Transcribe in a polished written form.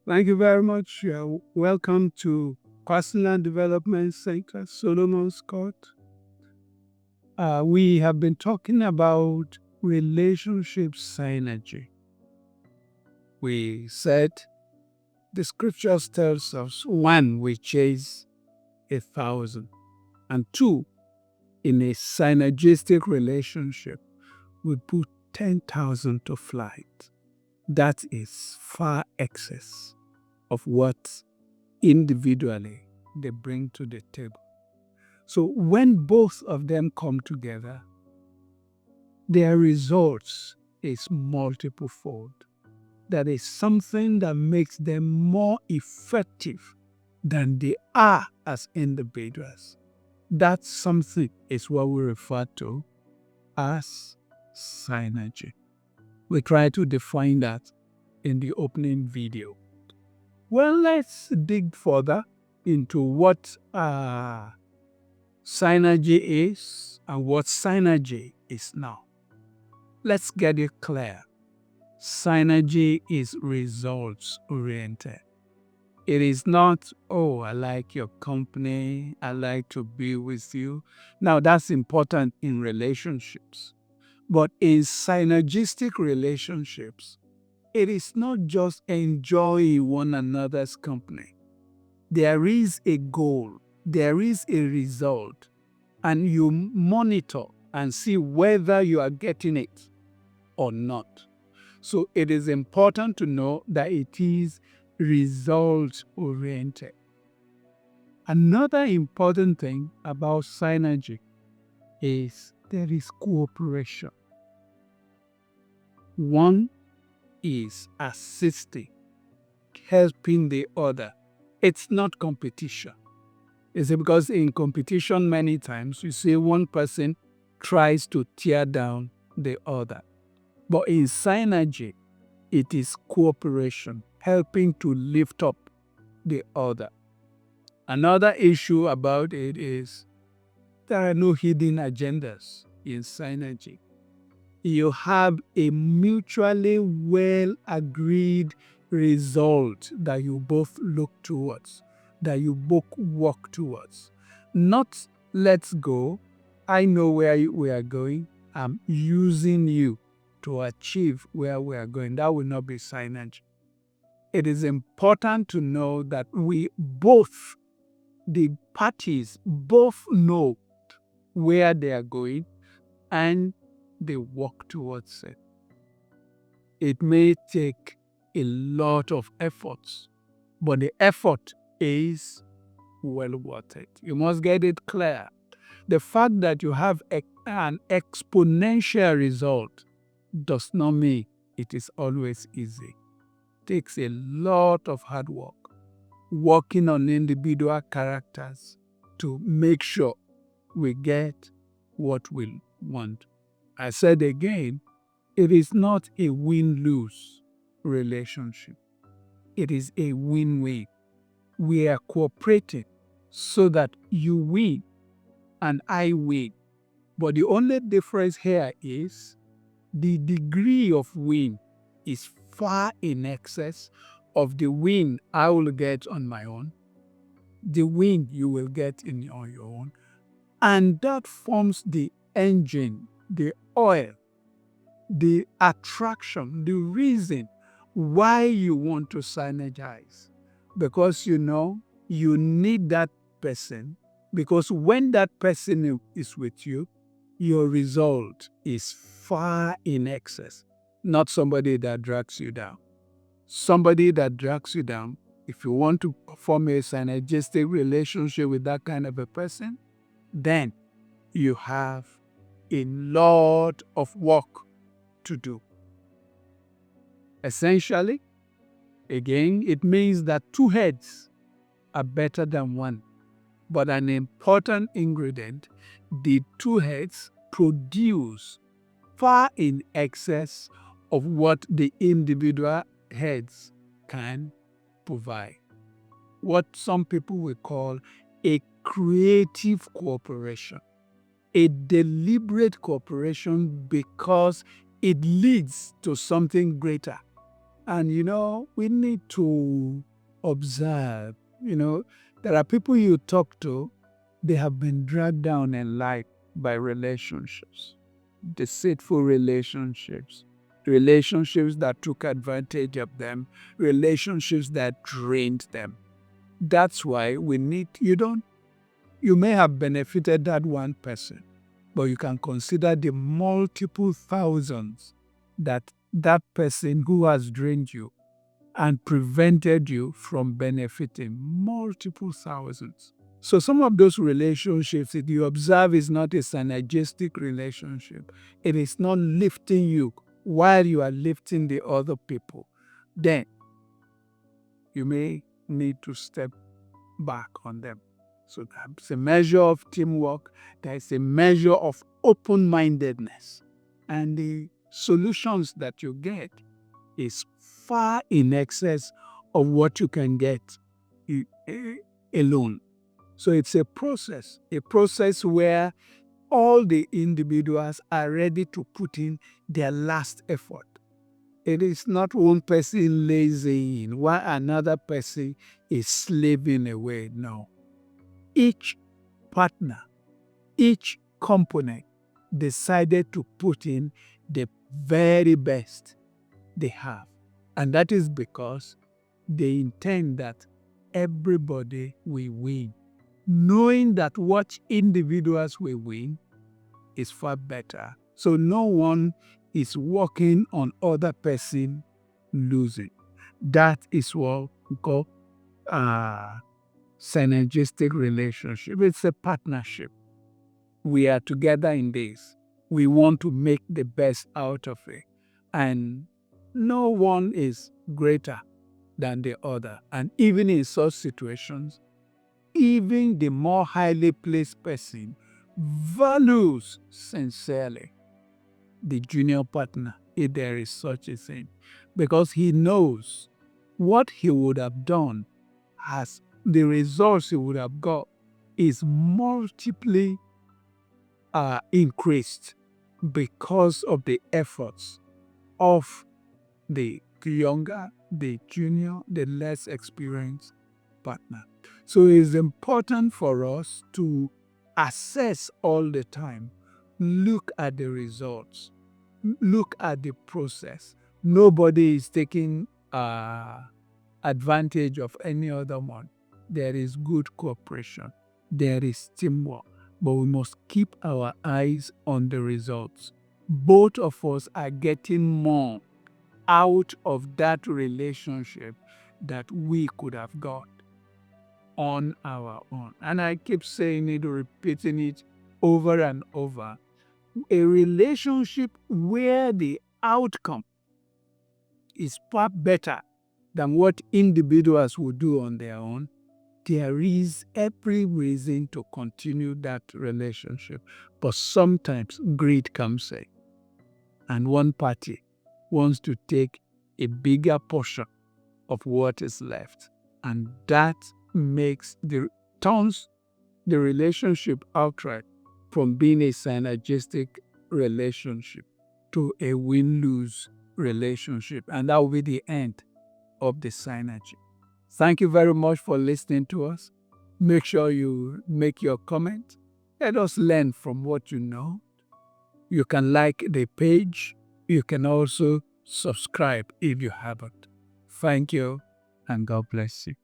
Thank you very much. Welcome to Personal Development Center, Solomon's Court. We have been talking about relationship synergy. We said the scriptures tells us one, we chase 1,000, and two, in a synergistic relationship, we put 10,000 to flight. That is far excess of what individually they bring to the table. So when both of them come together, their results is multiple fold. That is something that makes them more effective than they are as individuals. That something is what we refer to as synergy. We try to define that in the opening video. Well, let's dig further into what synergy is and what synergy is now. Let's get it clear. Synergy is results oriented. It is not, oh, I like your company, I like to be with you. Now, that's important in relationships. But in synergistic relationships, it is not just enjoying one another's company. There is a goal, there is a result, and you monitor and see whether you are getting it or not. So it is important to know that it is result-oriented. Another important thing about synergy is there is cooperation. One is assisting, helping the other. It's not competition. It's because in competition, many times you see one person tries to tear down the other. But in synergy, it is cooperation, helping to lift up the other. Another issue about it is there are no hidden agendas in synergy. You have a mutually well-agreed result that you both look towards, that you both work towards. Not let's go, I know where we are going, I'm using you to achieve where we are going. That will not be synergy. It is important to know that the parties both know where they are going and they work towards it. It may take a lot of efforts, but the effort is well worth it. You must get it clear. The fact that you have an exponential result does not mean it is always easy. It takes a lot of hard work, working on individual characters to make sure we get what we want. I said again, it is not a win-lose relationship. It is a win-win. We are cooperating so that you win and I win. But the only difference here is the degree of win is far in excess of the win I will get on my own, the win you will get on your own. And that forms the engine, the oil, the attraction, the reason why you want to synergize. Because you know you need that person, because when that person is with you, your result is far in excess, not somebody that drags you down. Somebody that drags you down, if you want to form a synergistic relationship with that kind of a person, then you have a lot of work to do. Essentially, again, it means that two heads are better than one. But an important ingredient, the two heads produce far in excess of what the individual heads can provide. What some people will call a creative cooperation, a deliberate cooperation because it leads to something greater. And, we need to observe, there are people you talk to, they have been dragged down in life by relationships, deceitful relationships, relationships that took advantage of them, relationships that drained them. That's why you may have benefited that one person, but you can consider the multiple thousands that person who has drained you and prevented you from benefiting, multiple thousands. So some of those relationships, if you observe, is not a synergistic relationship. It is not lifting you while you are lifting the other people. Then you may need to step back on them. So that's a measure of teamwork. There's a measure of open-mindedness. And the solutions that you get is far in excess of what you can get alone. So it's a process where all the individuals are ready to put in their last effort. It is not one person lazying while another person is slaving away. No. Each partner, each component decided to put in the very best they have. And that is because they intend that everybody will win. Knowing that what individuals will win is far better. So no one is working on other person losing. That is what we call synergistic relationship. It's a partnership. We are together in this. We want to make the best out of it. And no one is greater than the other. And even in such situations, even the more highly placed person values sincerely the junior partner, if there is such a thing, because he knows what he would have done as the results he would have got is multiply increased because of the efforts of the younger, the junior, the less experienced partner. So it is important for us to assess all the time, look at the results, look at the process. Nobody is taking advantage of any other one. There is good cooperation. There is teamwork. But we must keep our eyes on the results. Both of us are getting more out of that relationship that we could have got on our own. And I keep saying it, repeating it over and over. A relationship where the outcome is far better than what individuals would do on their own, there is every reason to continue that relationship. But sometimes greed comes in, and one party wants to take a bigger portion of what is left. And that turns the relationship outright from being a synergistic relationship to a win-lose relationship. And that will be the end of the synergy. Thank you very much for listening to us. Make sure you make your comment. Let us learn from what you know. You can like the page. You can also subscribe if you haven't. Thank you, and God bless you.